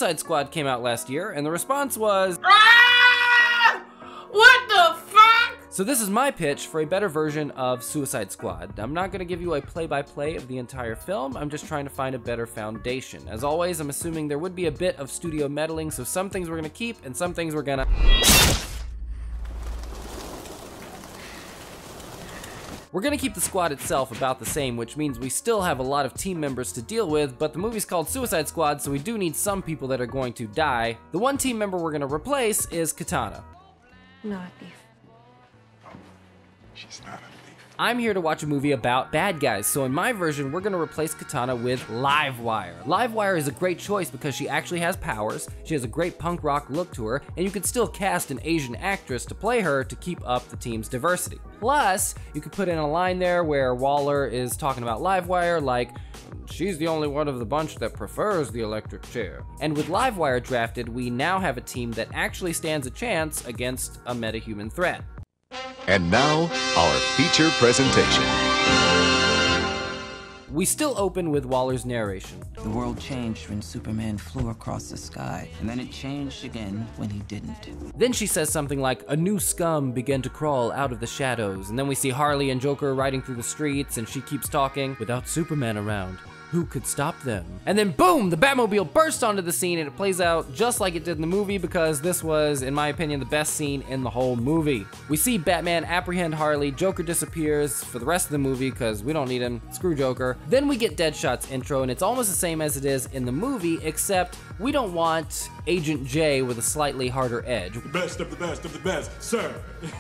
Suicide Squad came out last year, and the response was, What the fuck? So this is my pitch for a better version of Suicide Squad. I'm not gonna give you a play-by-play of the entire film, I'm just trying to find a better foundation. As always, I'm assuming there would be a bit of studio meddling, so some things we're gonna keep, and some things we're gonna... We're gonna keep the squad itself about the same, which means we still have a lot of team members to deal with, but the movie's called Suicide Squad, so we do need some people that are going to die. The one team member we're gonna replace is Katana. Not a thief. She's not a thief. I'm here to watch a movie about bad guys, so in my version, we're gonna replace Katana with Livewire. Livewire is a great choice because she actually has powers, she has a great punk rock look to her, and you could still cast an Asian actress to play her to keep up the team's diversity. Plus, you could put in a line there where Waller is talking about Livewire, like, she's the only one of the bunch that prefers the electric chair. And with Livewire drafted, we now have a team that actually stands a chance against a metahuman threat. And now, our feature presentation. We still open with Waller's narration. The world changed when Superman flew across the sky, and then it changed again when he didn't. Then she says something like, a new scum began to crawl out of the shadows, and then we see Harley and Joker riding through the streets, and she keeps talking, without Superman around, who could stop them? And then boom, the Batmobile bursts onto the scene, and it plays out just like it did in the movie, because this was, in my opinion, the best scene in the whole movie. We see Batman apprehend Harley, Joker disappears for the rest of the movie, because we don't need him, screw Joker. Then we get Deadshot's intro, and it's almost the same as it is in the movie, except we don't want Agent J with a slightly harder edge. The best of the best of the best, sir. Yeah,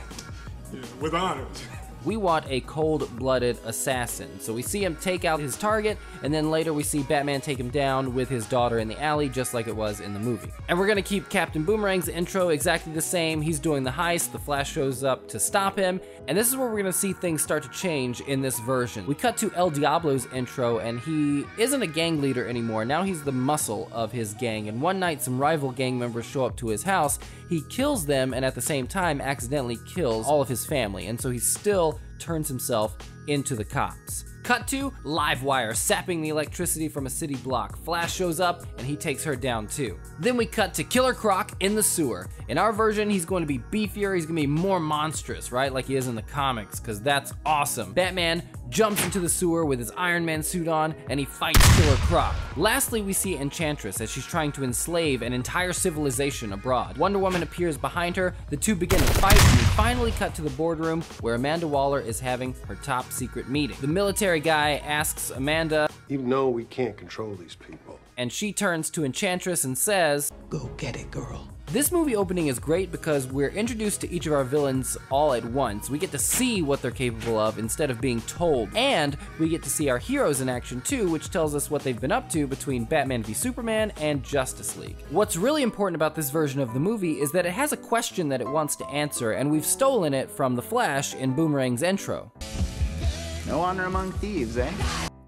with honors. We want a cold-blooded assassin. So we see him take out his target, and then later we see Batman take him down with his daughter in the alley, just like it was in the movie. And we're gonna keep Captain Boomerang's intro exactly the same. He's doing the heist, the Flash shows up to stop him, and this is where we're gonna see things start to change in this version. We cut to El Diablo's intro, and he isn't a gang leader anymore. Now he's the muscle of his gang, and one night some rival gang members show up to his house. He kills them, and at the same time accidentally kills all of his family, and so he still turns himself into the cops. Cut to Livewire sapping the electricity from a city block. Flash shows up and he takes her down too. Then we cut to Killer Croc in the sewer. In our version, he's going to be beefier, he's gonna be more monstrous, right? Like he is in the comics, because that's awesome. Batman jumps into the sewer with his Iron Man suit on, and he fights Killer Croc. Lastly, we see Enchantress as she's trying to enslave an entire civilization abroad. Wonder Woman appears behind her, the two begin to fight, and we finally cut to the boardroom where Amanda Waller is having her top secret meeting. The military guy asks Amanda, "You know we can't control these people." And she turns to Enchantress and says, Go get it, girl. This movie opening is great because we're introduced to each of our villains all at once. We get to see what they're capable of instead of being told. And we get to see our heroes in action too, which tells us what they've been up to between Batman v Superman and Justice League. What's really important about this version of the movie is that it has a question that it wants to answer, and we've stolen it from The Flash in Boomerang's intro. No honor among thieves, eh?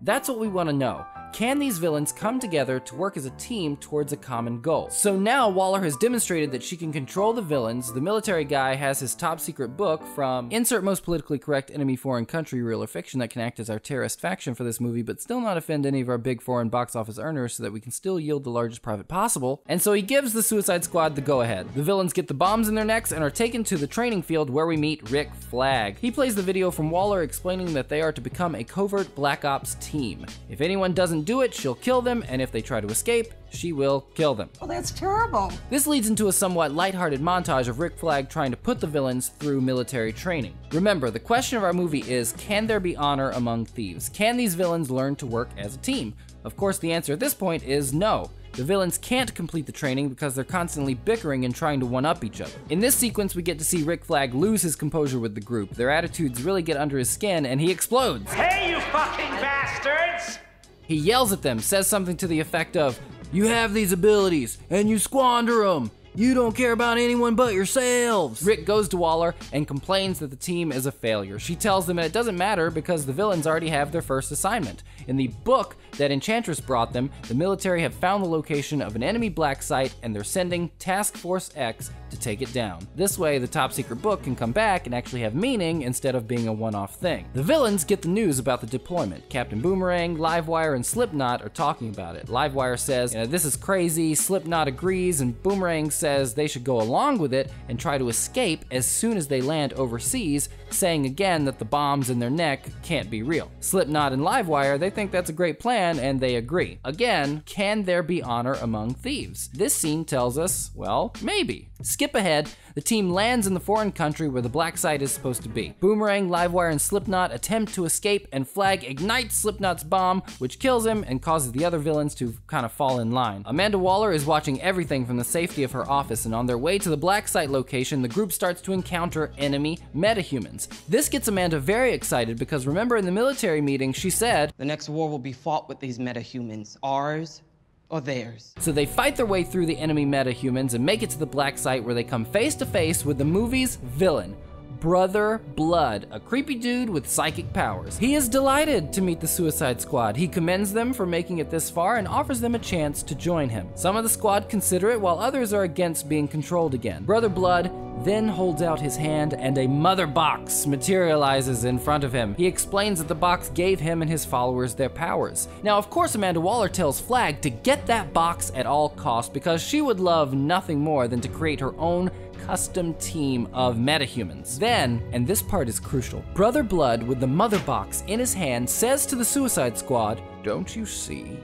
That's what we want to know. Can these villains come together to work as a team towards a common goal? So now Waller has demonstrated that she can control the villains. The military guy has his top secret book from insert most politically correct enemy foreign country, real or fiction, that can act as our terrorist faction for this movie, but still not offend any of our big foreign box office earners so that we can still yield the largest profit possible. And so he gives the Suicide Squad the go-ahead. The villains get the bombs in their necks and are taken to the training field where we meet Rick Flag. He plays the video from Waller explaining that they are to become a covert Black Ops team. If anyone doesn't do it, she'll kill them, and if they try to escape, she will kill them. Well, that's terrible. This leads into a somewhat lighthearted montage of Rick Flag trying to put the villains through military training. Remember, the question of our movie is, can there be honor among thieves? Can these villains learn to work as a team? Of course, the answer at this point is no. The villains can't complete the training because they're constantly bickering and trying to one-up each other. In this sequence, we get to see Rick Flag lose his composure with the group. Their attitudes really get under his skin, and he explodes. Hey, you fucking bastards! He yells at them, says something to the effect of, "You have these abilities, and you squander them." You don't care about anyone but yourselves. Rick goes to Waller and complains that the team is a failure. She tells them that it doesn't matter because the villains already have their first assignment. In the book that Enchantress brought them, the military have found the location of an enemy black site and they're sending Task Force X to take it down. This way, the top secret book can come back and actually have meaning instead of being a one-off thing. The villains get the news about the deployment. Captain Boomerang, Livewire, and Slipknot are talking about it. Livewire says, this is crazy, Slipknot agrees, and Boomerang says they should go along with it and try to escape as soon as they land overseas, saying again that the bombs in their neck can't be real. Slipknot and Livewire, they think that's a great plan and they agree. Again, can there be honor among thieves? This scene tells us, well, maybe. Skip ahead, the team lands in the foreign country where the black site is supposed to be. Boomerang, Livewire, and Slipknot attempt to escape and Flag ignites Slipknot's bomb, which kills him and causes the other villains to kind of fall in line. Amanda Waller is watching everything from the safety of her office, and on their way to the black site location, the group starts to encounter enemy metahumans. This gets Amanda very excited because remember in the military meeting, she said, "The next war will be fought with these metahumans, ours or theirs." So they fight their way through the enemy metahumans and make it to the black site where they come face to face with the movie's villain, Brother Blood, a creepy dude with psychic powers. He is delighted to meet the Suicide Squad. He commends them for making it this far and offers them a chance to join him. Some of the squad consider it while others are against being controlled again. Brother Blood then holds out his hand and a mother box materializes in front of him. He explains that the box gave him and his followers their powers. Now, of course, Amanda Waller tells Flag to get that box at all costs because she would love nothing more than to create her own custom team of metahumans. Then, and this part is crucial, Brother Blood with the mother box in his hand says to the Suicide Squad, "Don't you see?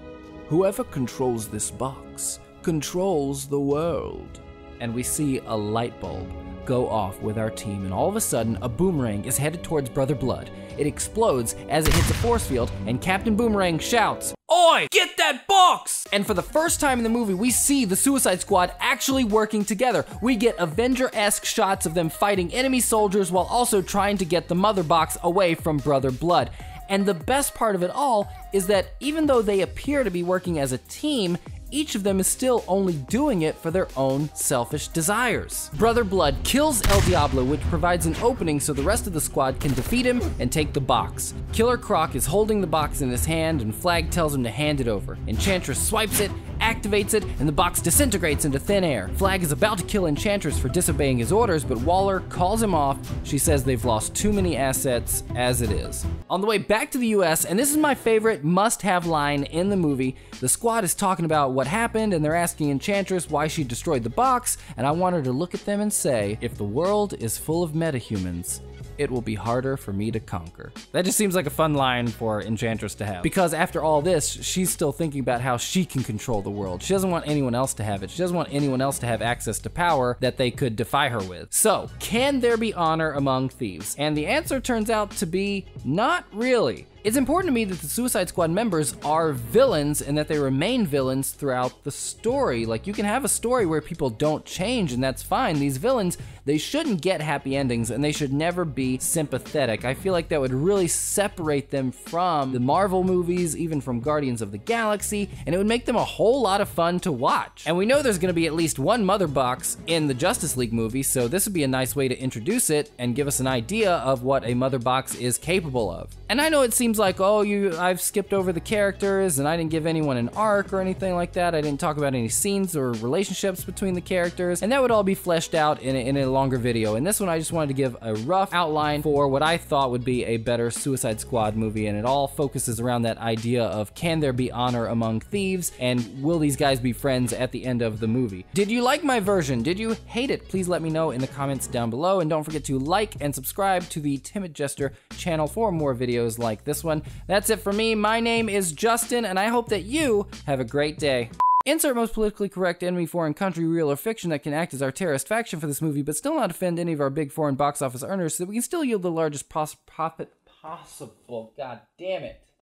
Whoever controls this box controls the world." And we see a light bulb go off with our team, and all of a sudden, a boomerang is headed towards Brother Blood. It explodes as it hits a force field, and Captain Boomerang shouts, "Oi, get that box!" And for the first time in the movie, we see the Suicide Squad actually working together. We get Avenger-esque shots of them fighting enemy soldiers while also trying to get the mother box away from Brother Blood. And the best part of it all is that even though they appear to be working as a team, each of them is still only doing it for their own selfish desires. Brother Blood kills El Diablo, which provides an opening so the rest of the squad can defeat him and take the box. Killer Croc is holding the box in his hand and Flag tells him to hand it over. Enchantress swipes it, activates it, and the box disintegrates into thin air. Flag is about to kill Enchantress for disobeying his orders, but Waller calls him off. She says they've lost too many assets as it is. On the way back to the US, and this is my favorite must-have line in the movie, the squad is talking about what happened and they're asking Enchantress why she destroyed the box, and I want her to look at them and say, "If the world is full of metahumans, it will be harder for me to conquer." That just seems like a fun line for Enchantress to have. Because after all this, she's still thinking about how she can control the world. She doesn't want anyone else to have it. She doesn't want anyone else to have access to power that they could defy her with. So, can there be honor among thieves? And the answer turns out to be not really. It's important to me that the Suicide Squad members are villains and that they remain villains throughout the story. Like, you can have a story where people don't change and that's fine. These villains, they shouldn't get happy endings and they should never be sympathetic. I feel like that would really separate them from the Marvel movies, even from Guardians of the Galaxy, and it would make them a whole lot of fun to watch. And we know there's gonna be at least one mother box in the Justice League movie, so this would be a nice way to introduce it and give us an idea of what a mother box is capable of. And I know it seems like, oh, I've skipped over the characters and I didn't give anyone an arc or anything like that. I didn't talk about any scenes or relationships between the characters, and that would all be fleshed out in a longer video. In this one, I just wanted to give a rough outline for what I thought would be a better Suicide Squad movie, and it all focuses around that idea of, can there be honor among thieves, and will these guys be friends at the end of the movie? Did you like my version? Did you hate it? Please let me know in the comments down below, and don't forget to like and subscribe to the Timid Jester channel for more videos like this one. That's it for me. My name is Justin, and I hope that you have a great day. Insert most politically correct enemy, foreign country, real or fiction that can act as our terrorist faction for this movie, but still not offend any of our big foreign box office earners so that we can still yield the largest profit possible. God damn it.